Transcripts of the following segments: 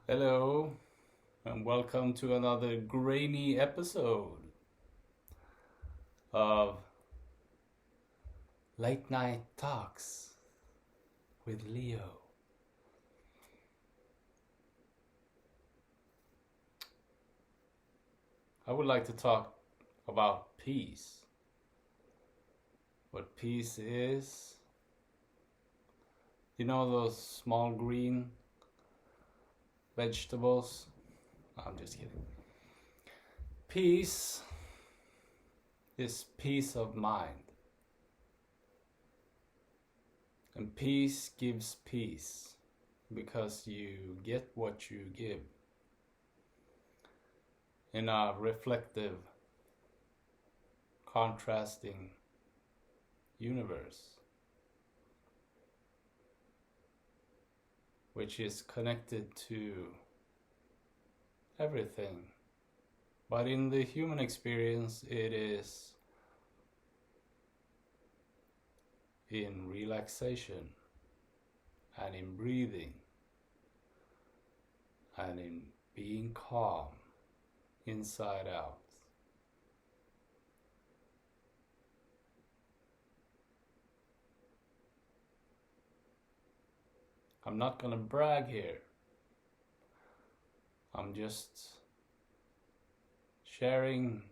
Hello, and welcome to another grainy episode of Late Night Talks with Leo. I would like to talk about peace. What peace is. You know those small green vegetables? I'm just kidding. Peace is peace of mind. And peace gives peace because you get what you give in a reflective, contrasting universe, which is connected to everything. But in the human experience, it is in relaxation and in breathing and in being calm inside out. I'm not gonna brag here. I'm just sharing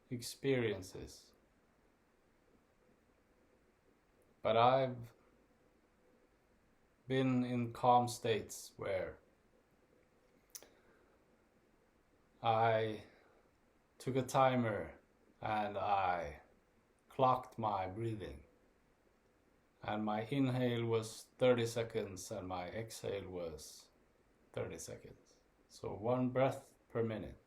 experiences. But I've been in calm states where I took a timer and I clocked my breathing. And my inhale was 30 seconds and my exhale was 30 seconds. So 1 breath per minute.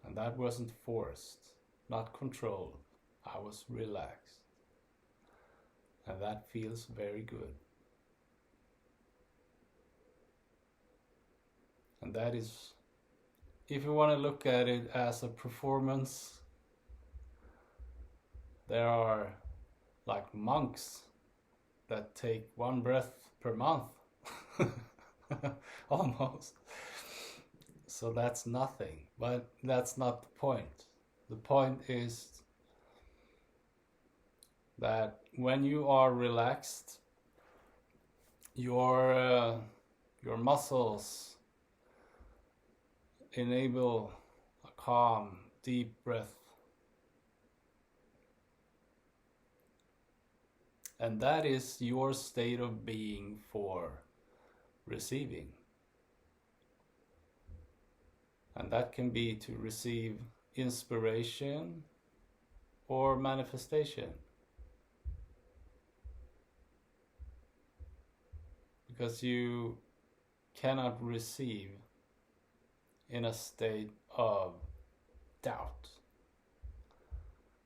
And that wasn't forced, not controlled. I was relaxed. And that feels very good. And that is, if you want to look at it as a performance, there are like monks that take 1 breath per month. Almost. So that's nothing, but that's not the point. The point is that when you are relaxed, your muscles enable a calm, deep breath. And that is your state of being for receiving. And that can be to receive inspiration or manifestation. Because you cannot receive in a state of doubt.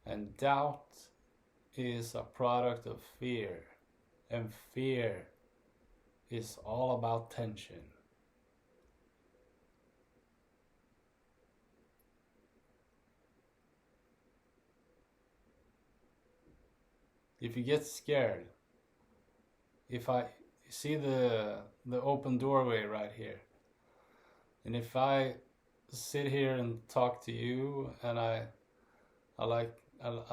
And doubt is a product of fear. And fear is all about tension. If you get scared, if I see the open doorway right here, and if I sit here and talk to you and I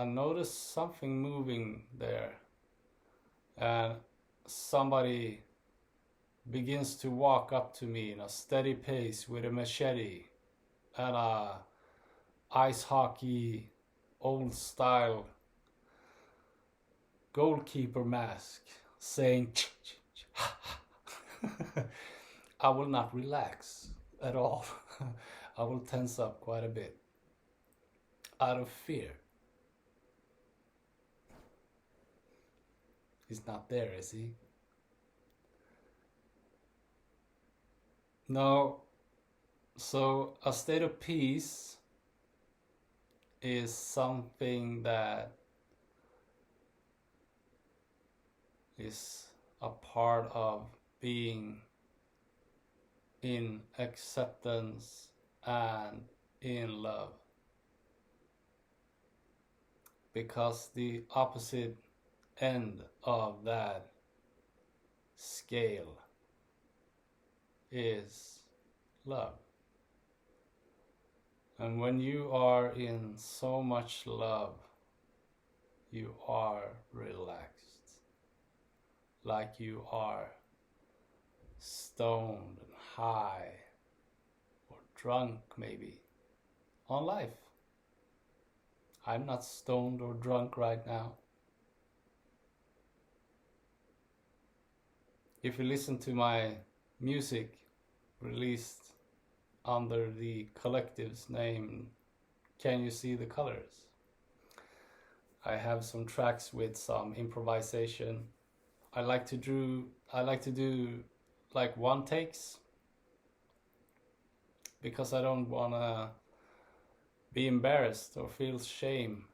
notice something moving there, and somebody begins to walk up to me in a steady pace with a machete and a ice hockey old style goalkeeper mask saying I will not relax at all. I will tense up quite a bit out of fear. He's not there, is he? No. So a state of peace is something that is a part of being in acceptance and in love. Because the opposite end of that scale is love. And when you are in so much love, you are relaxed. Like you are stoned and high or drunk maybe on life. I'm not stoned or drunk right now. If you listen to my music released under the collective's name Can You See the Colors, I have some tracks with some improvisation. I like to do like one takes because I don't wanna be embarrassed or feel shame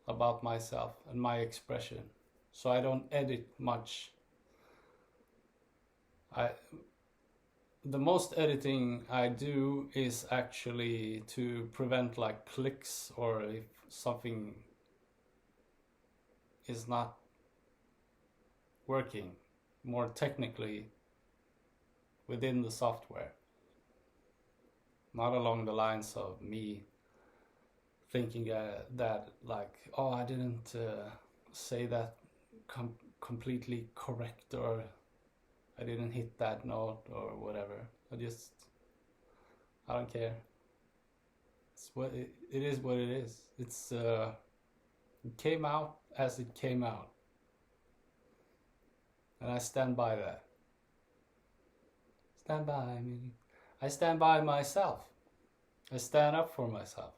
about myself and my expression. So I don't edit much. The most editing I do is actually to prevent like clicks, or if something is not working more technically within the software. Not along the lines of me thinking that like, oh, I didn't say that completely correct, or I didn't hit that note or whatever. I don't care. It's what it is what it is. It came out as it came out. And I stand by that. Stand by me. I stand by myself. I stand up for myself.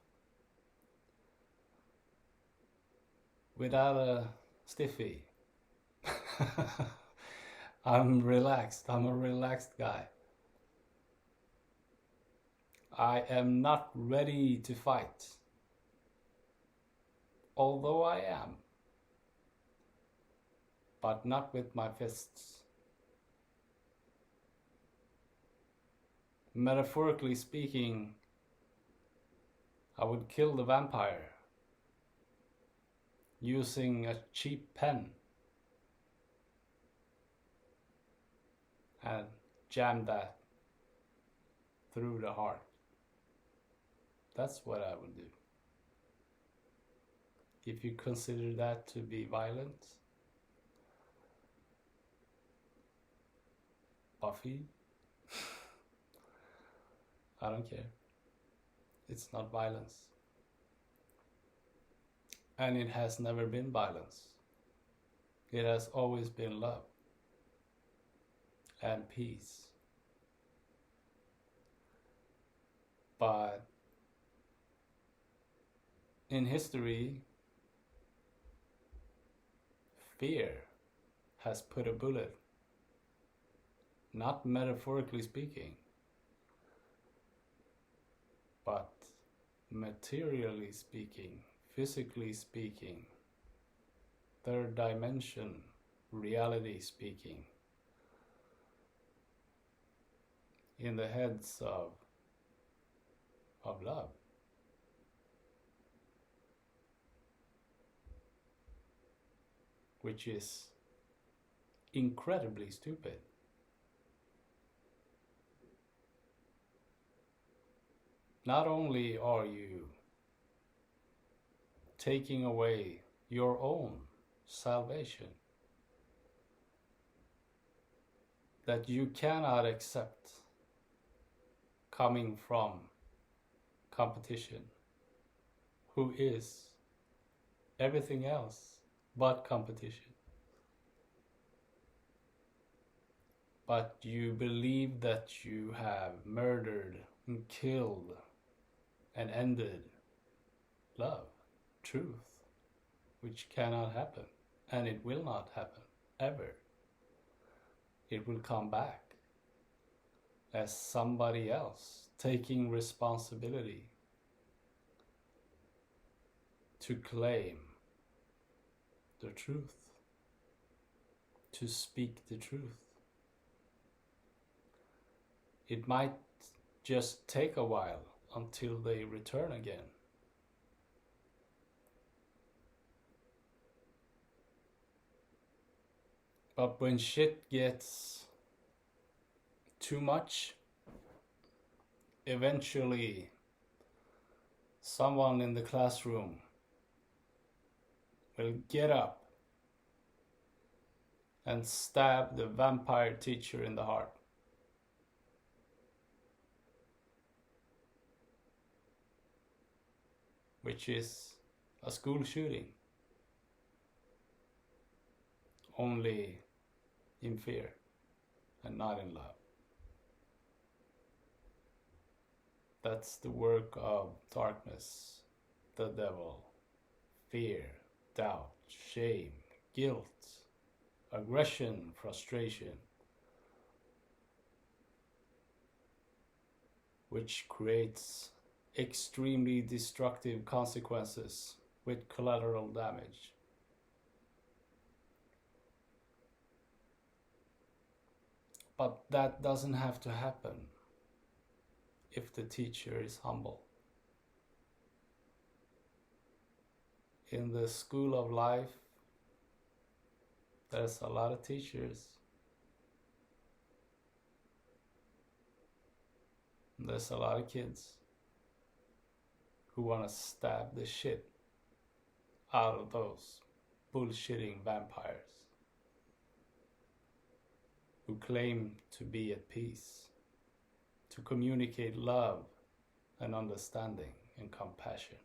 Without a stiffy. I'm relaxed. I'm a relaxed guy. I am not ready to fight. Although I am. But not with my fists. Metaphorically speaking, I would kill the vampire using a cheap pen and jam that through the heart. That's what I would do. If you consider that to be violent, Buffy, I don't care. It's not violence. And it has never been violence. It has always been love and peace. But in history, fear has put a bullet, not metaphorically speaking, but materially speaking, physically speaking, third dimension, reality speaking, in the heads of love. Which is incredibly stupid. Not only are you taking away your own salvation that you cannot accept coming from competition, who is everything else but competition. But you believe that you have murdered and killed and ended love, truth, which cannot happen, and it will not happen, ever. It will come back as somebody else taking responsibility to claim the truth, to speak the truth. It might just take a while until they return again. But when shit gets too much, eventually someone in the classroom will get up and stab the vampire teacher in the heart. Which is a school shooting. Only in fear and not in love. That's the work of darkness, the devil. Fear, doubt, shame, guilt, aggression, frustration, which creates extremely destructive consequences with collateral damage. But that doesn't have to happen if the teacher is humble. In the school of life, there's a lot of teachers. There's a lot of kids who want to stab the shit out of those bullshitting vampires who claim to be at peace, to communicate love and understanding and compassion,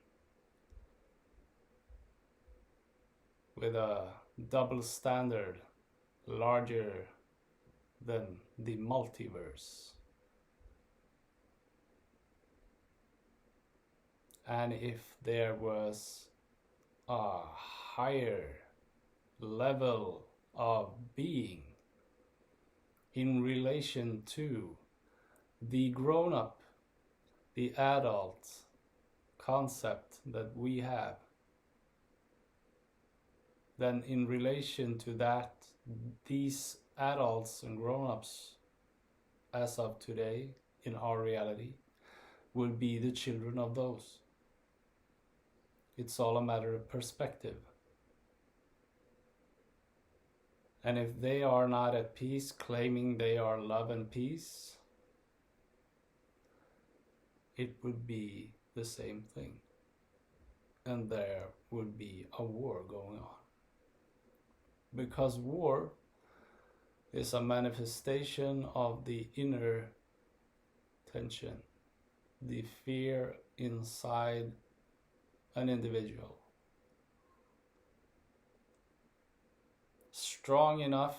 with a double standard larger than the multiverse. And if there was a higher level of being in relation to the grown-up, the adult concept that we have, then in relation to that, these adults and grown-ups as of today in our reality will be the children of those. It's all a matter of perspective. And if they are not at peace, claiming they are love and peace, it would be the same thing. And there would be a war going on. Because war is a manifestation of the inner tension, the fear inside an individual. Strong enough,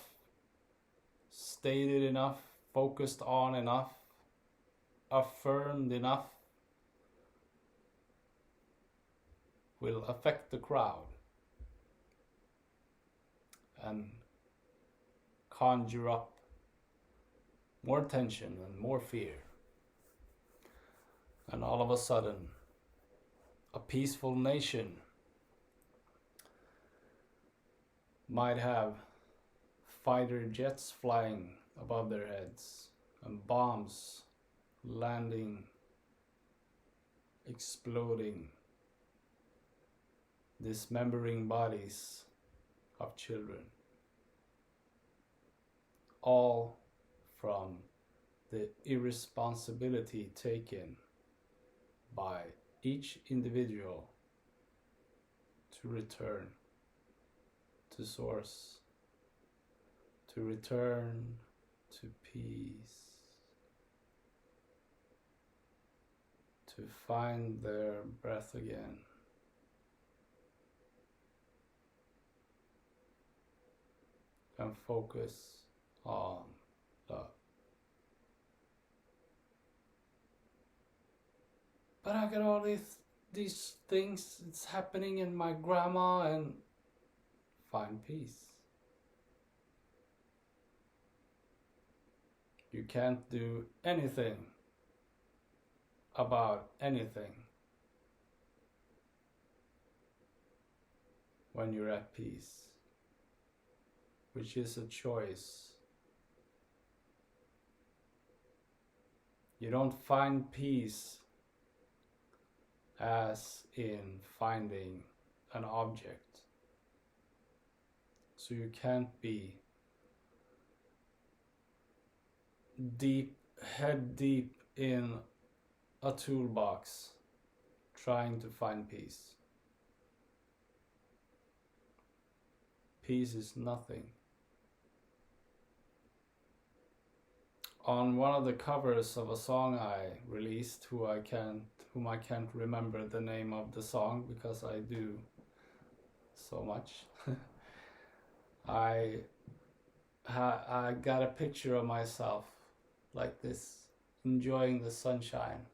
stated enough, focused on enough, affirmed enough, will affect the crowd and conjure up more tension and more fear. And all of a sudden, a peaceful nation might have fighter jets flying above their heads and bombs landing, exploding, dismembering bodies of children, all from the irresponsibility taken by each individual to return to source, to return to peace, to find their breath again. And focus on love. But I got all these things, it's happening in my grandma, and find peace. You can't do anything about anything when you're at peace, which is a choice. You don't find peace as in finding an object. So you can't be head deep in a toolbox trying to find peace. Peace is nothing. On one of the covers of a song I released, whom I can't remember the name of the song because I do so much, I got a picture of myself like this, enjoying the sunshine.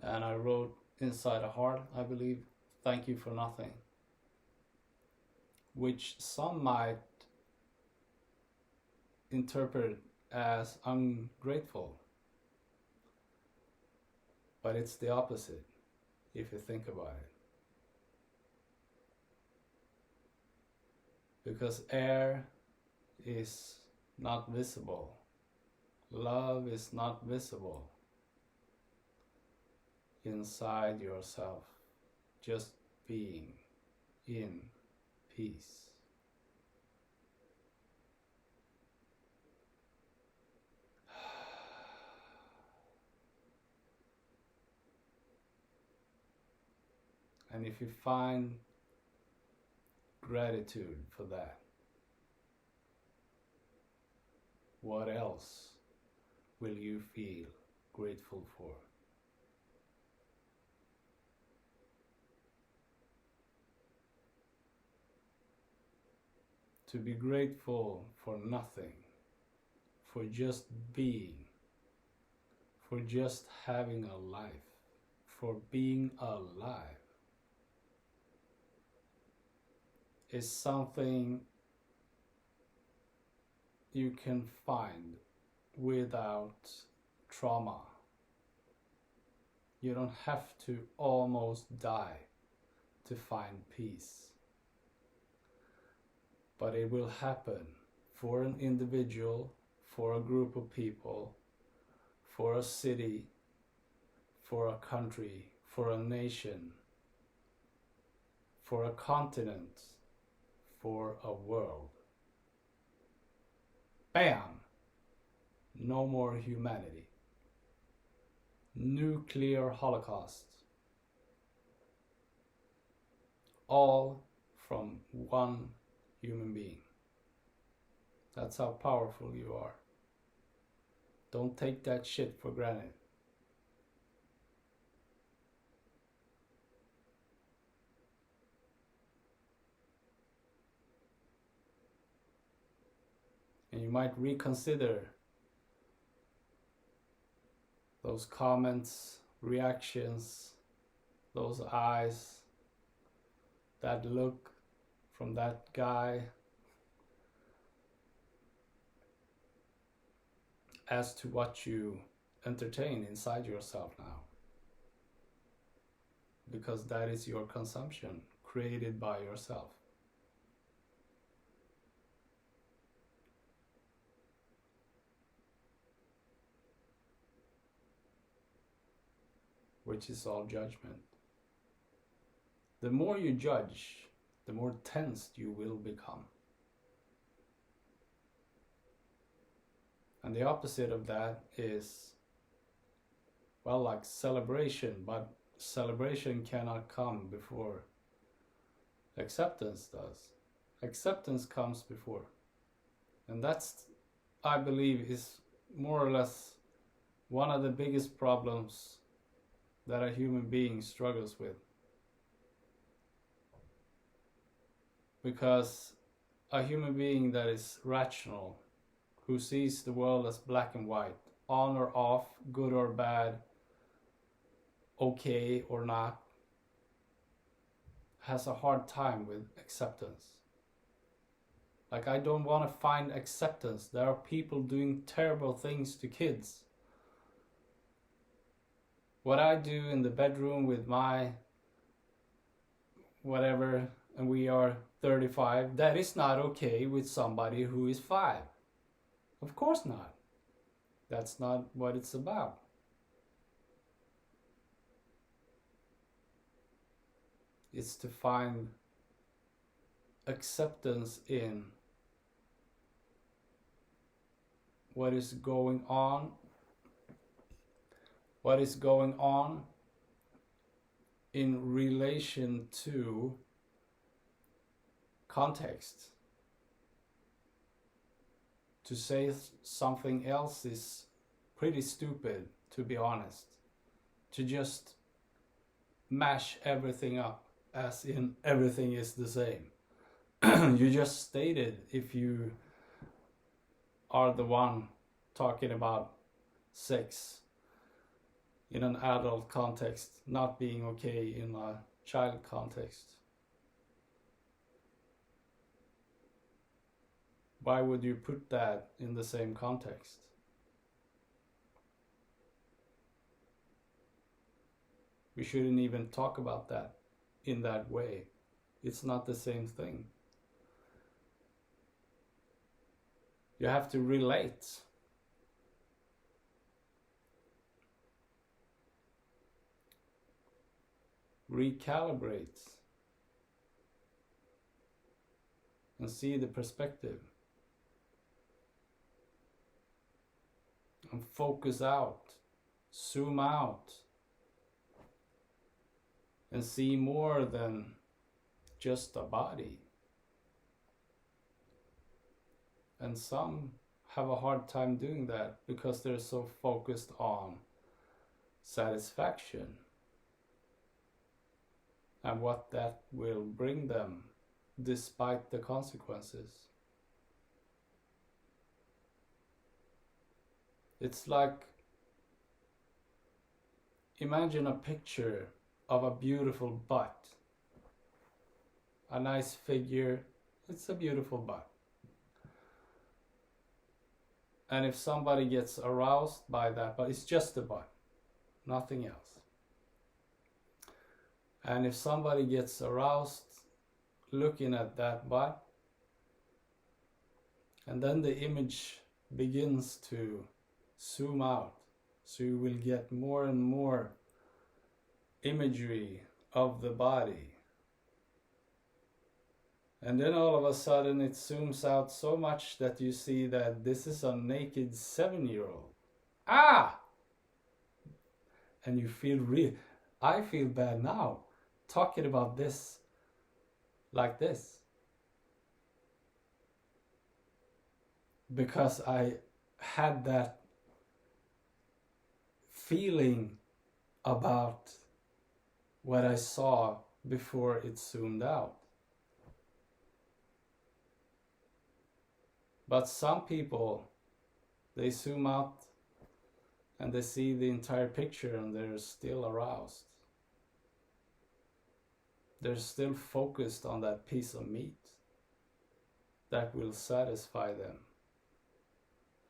And I wrote inside a heart, I believe, "Thank you for nothing," which some might interpret as ungrateful. But it's the opposite, if you think about it. Because air is not visible. Love is not visible inside yourself. Just being in peace. And if you find gratitude for that, what else will you feel grateful for? To be grateful for nothing, for just being, for just having a life, for being alive, is something you can find without trauma. You don't have to almost die to find peace. But it will happen for an individual, for a group of people, for a city, for a country, for a nation, for a continent, for a world. Bam! No more humanity. Nuclear holocaust. All from one human being. That's how powerful you are. Don't take that shit for granted. And you might reconsider those comments, reactions, those eyes, that look from that guy, as to what you entertain inside yourself now. Because that is your consumption created by yourself. Which is all judgment. The more you judge, the more tensed you will become. And the opposite of that is, well, like celebration, but celebration cannot come before acceptance does. Acceptance comes before. And that's, I believe, is more or less one of the biggest problems that a human being struggles with. Because a human being that is rational, who sees the world as black and white, on or off, good or bad, okay or not, has a hard time with acceptance. Like, I don't want to find acceptance. There are people doing terrible things to kids. What I do in the bedroom with my whatever, and we are 35, that is not okay with somebody who is 5. Of course not. That's not what it's about. It's to find acceptance in what is going on what is going on in relation to context. To say something else is pretty stupid, to be honest. To just mash everything up as in everything is the same. You just stated if you are the one talking about sex in an adult context not being okay in a child context. Why would you put that in the same context? We shouldn't even talk about that in that way. It's not the same thing. You have to relate. Recalibrate. And see the perspective. And focus out. Zoom out. And see more than just a body. And some have a hard time doing that because they're so focused on satisfaction and what that will bring them despite the consequences. It's like, imagine a picture of a beautiful butt. A nice figure, it's a beautiful butt. And if somebody gets aroused by that, but it's just a butt, nothing else. And if somebody gets aroused looking at that butt, and then the image begins to zoom out, so you will get more and more imagery of the body. And then all of a sudden it zooms out so much that you see that this is a naked 7-year-old. Ah! And you feel I feel bad now talking about this like this. Because I had that feeling about what I saw before it zoomed out. But some people, they zoom out and they see the entire picture and they're still aroused. They're still focused on that piece of meat that will satisfy them.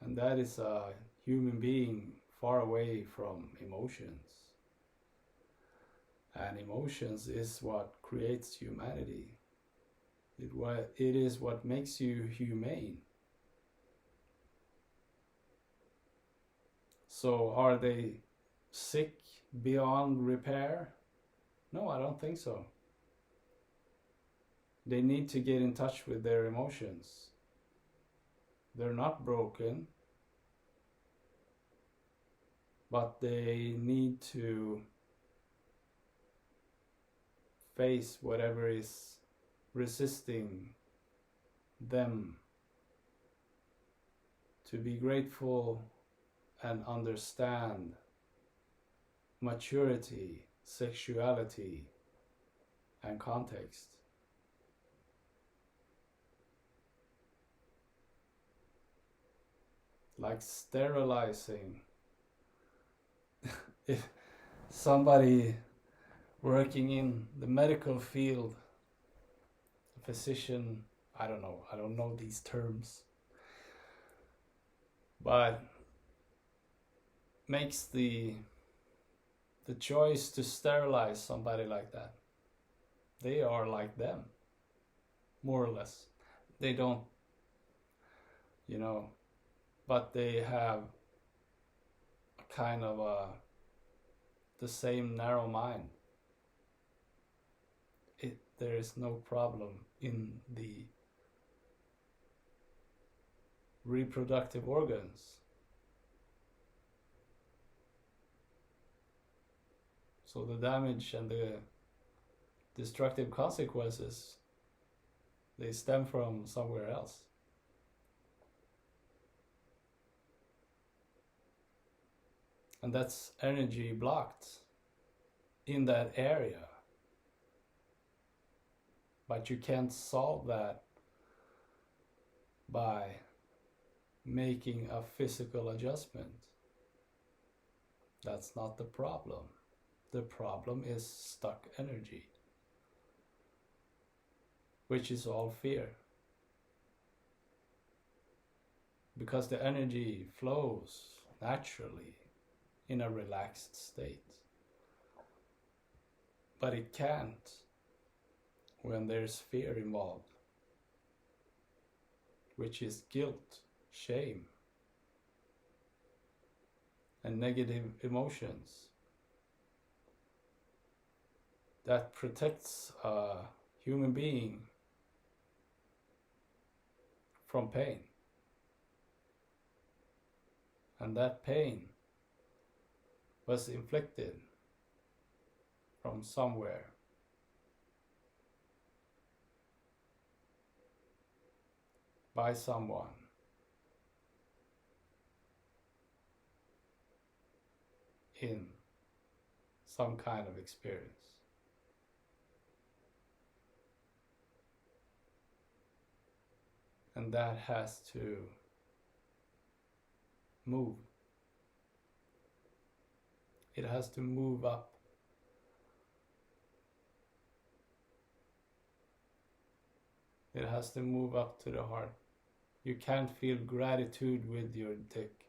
And that is a human being far away from emotions. And emotions is what creates humanity. It is what makes you humane. So are they sick beyond repair? No, I don't think so. They need to get in touch with their emotions. They're not broken, but they need to face whatever is resisting them, to be grateful and understand maturity, sexuality, and context. Like sterilizing. If somebody working in the medical field, a physician, I don't know these terms, but makes the choice to sterilize somebody like that, they are like them, more or less. They don't, but they have a kind of the same narrow mind. There is no problem in the reproductive organs. So the damage and the destructive consequences, they stem from somewhere else. And that's energy blocked in that area. But you can't solve that by making a physical adjustment. That's not the problem. The problem is stuck energy, which is all fear. Because the energy flows naturally in a relaxed state. But it can't when there's fear involved, which is guilt, shame, and negative emotions that protects a human being from pain. And that pain was inflicted from somewhere. By someone. In some kind of experience. And that has to move. It has to move up. It has to move up to the heart. You can't feel gratitude with your dick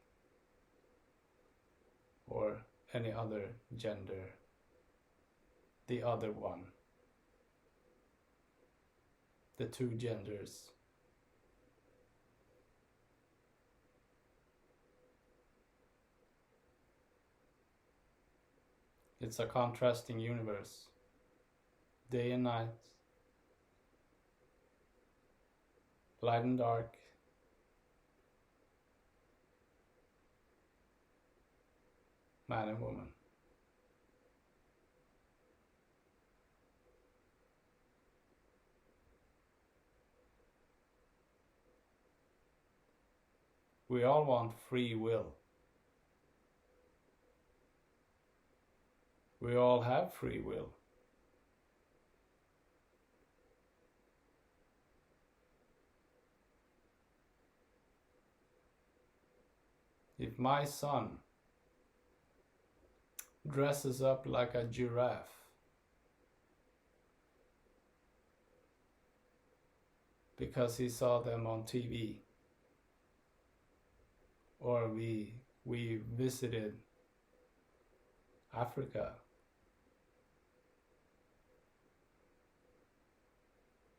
or any other gender, the other one, the two genders. It's a contrasting universe, day and night, light and dark, man and woman. We all want free will. We all have free will. If my son dresses up like a giraffe because he saw them on TV, or we visited Africa,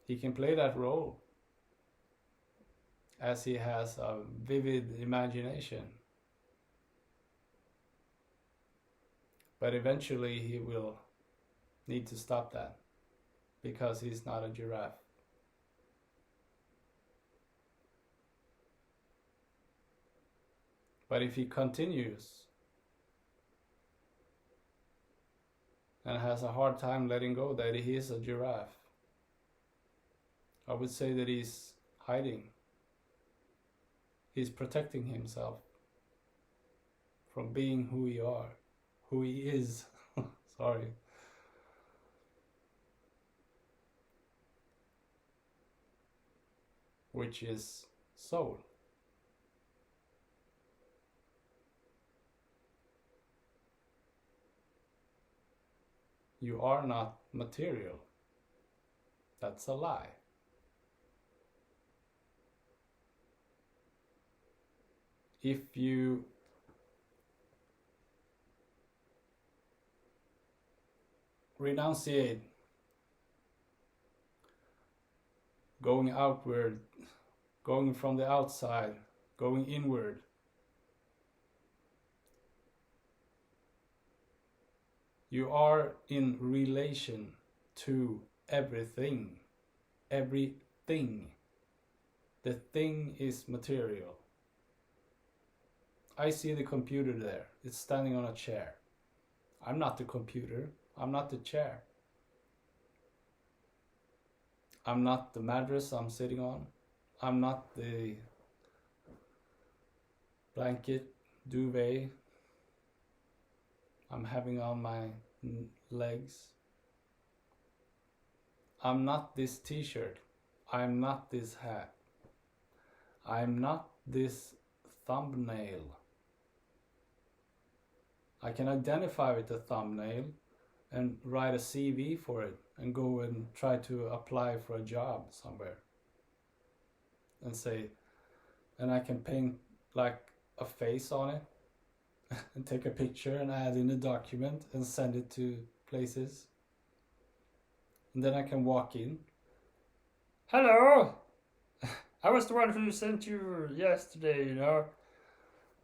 he can play that role as he has a vivid imagination. But eventually he will need to stop that because he's not a giraffe. But if he continues and has a hard time letting go that he is a giraffe, I would say that he's hiding. He's protecting himself from being who he is. Sorry. Which is soul. You are not material. That's a lie. If you renunciate going outward, going from the outside, going inward, you are in relation to everything. Everything. The thing is material. I see the computer there. It's standing on a chair. I'm not the computer. I'm not the chair. I'm not the mattress I'm sitting on. I'm not the blanket, duvet I'm having on my legs. I'm not this t-shirt. I'm not this hat. I'm not this thumbnail. I can identify with the thumbnail and write a CV for it and go and try to apply for a job somewhere. And say, and I can paint like a face on it and take a picture and add in a document and send it to places. And then I can walk in. Hello! I was the one who sent you yesterday, you know.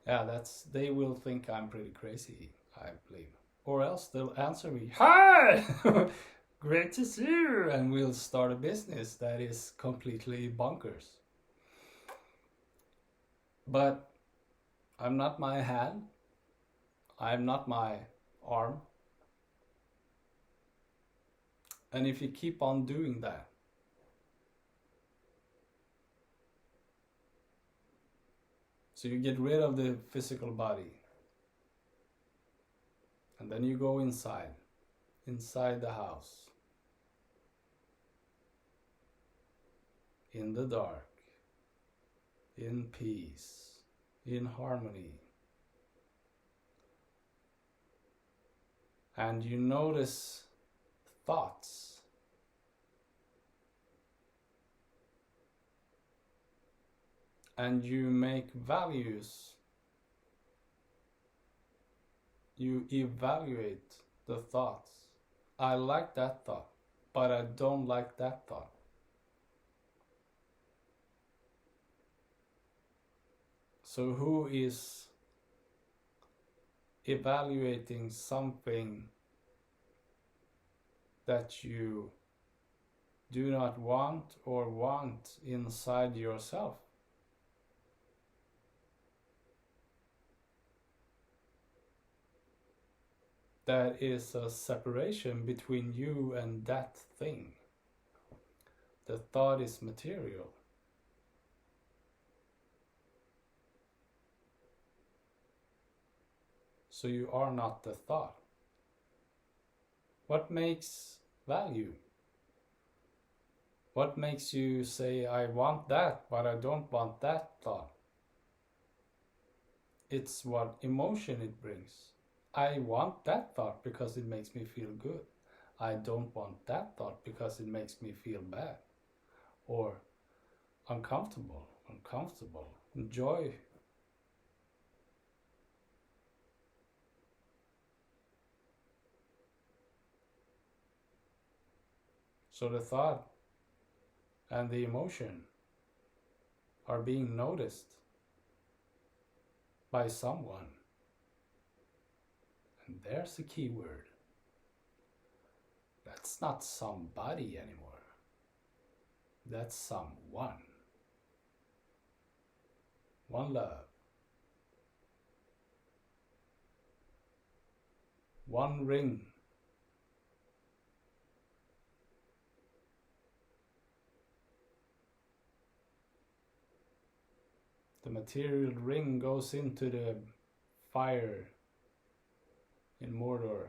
Yeah, they will think I'm pretty crazy, I believe. Or else they'll answer me, hi! Great to see you! And we'll start a business that is completely bonkers. But I'm not my hand. I'm not my arm. And if you keep on doing that, so you get rid of the physical body, and then you go inside the house, in the dark, in peace, in harmony. And you notice thoughts. And you make values. You evaluate the thoughts. I like that thought, but I don't like that thought. So who is evaluating something that you do not want or want inside yourself? That is a separation between you and that thing. The thought is material. So you are not the thought. What makes value? What makes you say, I want that, but I don't want that thought? It's what emotion it brings. I want that thought because it makes me feel good. I don't want that thought because it makes me feel bad. Or uncomfortable, joy. So the thought and the emotion are being noticed by someone. And there's the key word. That's not somebody anymore. That's someone. One love. One ring. The material ring goes into the fire in Mordor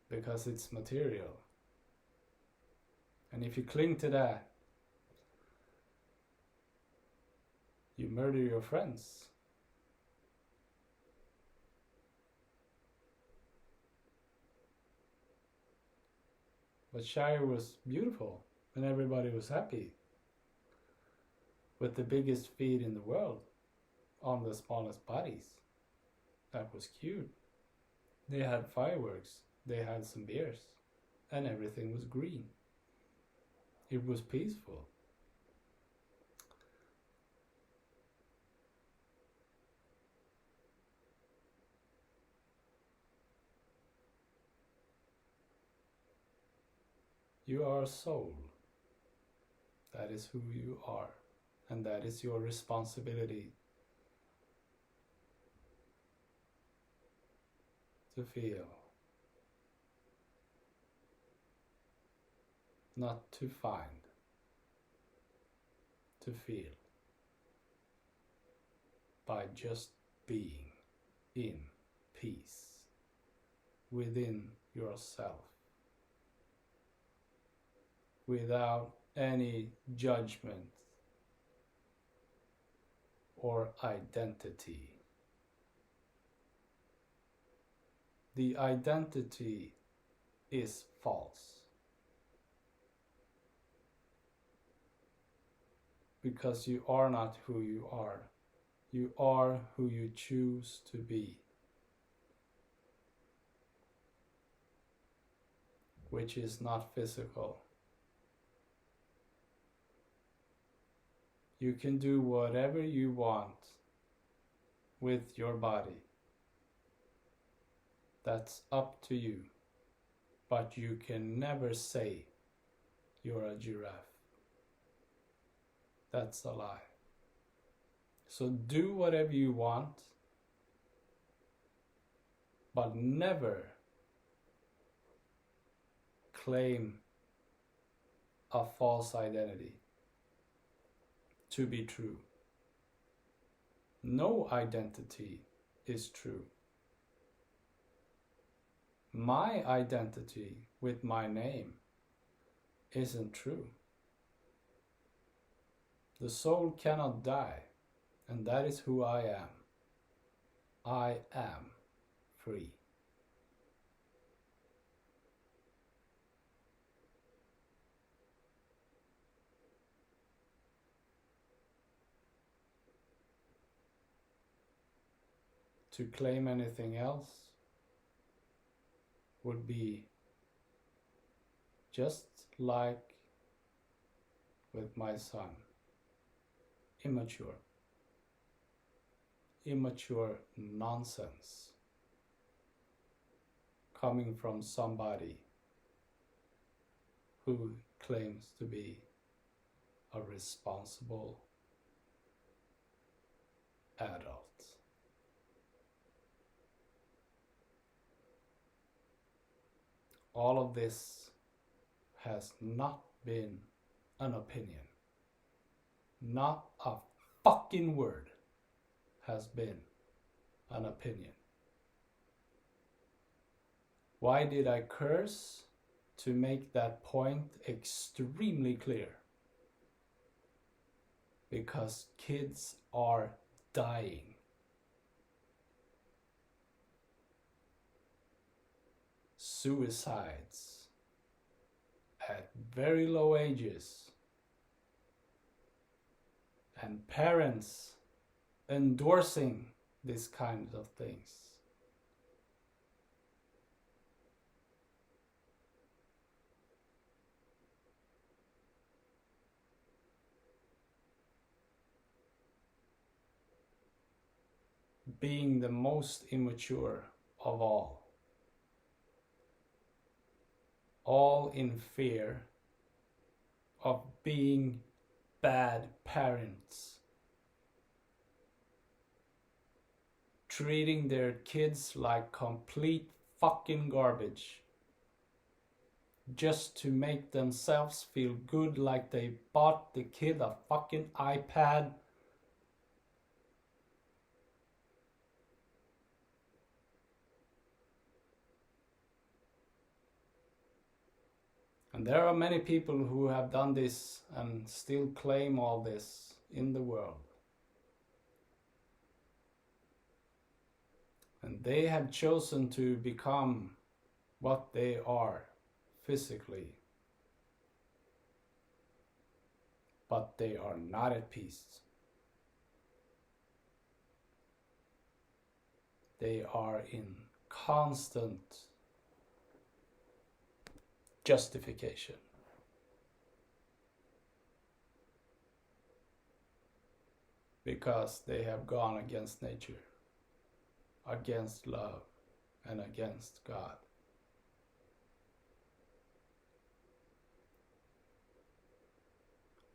because it's material. And if you cling to that, you murder your friends. But Shire was beautiful and everybody was happy. With the biggest feet in the world on the smallest bodies. That was cute. They had fireworks, they had some beers, and everything was green. It was peaceful. You are a soul. That is who you are, and that is your responsibility. to feel, not to find, to feel, by just being in peace within yourself, without any judgment or identity. The identity is false because you are not who you are. You are who you choose to be, which is not physical. You can do whatever you want with your body. That's up to you. But you can never say you're a giraffe. That's a lie. So do whatever you want, but never claim a false identity to be true. No identity is true. My identity with my name isn't true. The soul cannot die, and that is who I am. I am free. To claim anything else would be just like with my son, immature nonsense coming from somebody who claims to be a responsible adult. All of this has not been an opinion. Not a fucking word has been an opinion. Why did I curse? To make that point extremely clear. Because kids are dying. Suicides at very low ages, and parents endorsing these kinds of things. Being the most immature of all in fear of being bad parents, treating their kids like complete fucking garbage, just to make themselves feel good, like they bought the kid a fucking iPad. And there are many people who have done this and still claim all this in the world. And they have chosen to become what they are physically. But they are not at peace. They are in constant justification. Because they have gone against nature, against love, and against God.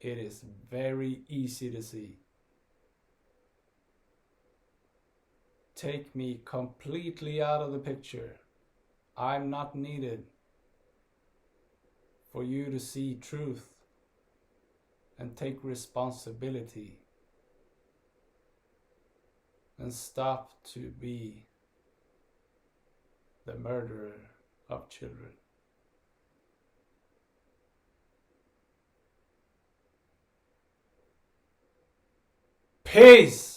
It is very easy to see. take me completely out of the picture. I'm not needed for you to see truth and take responsibility and stop to be the murderer of children. Peace!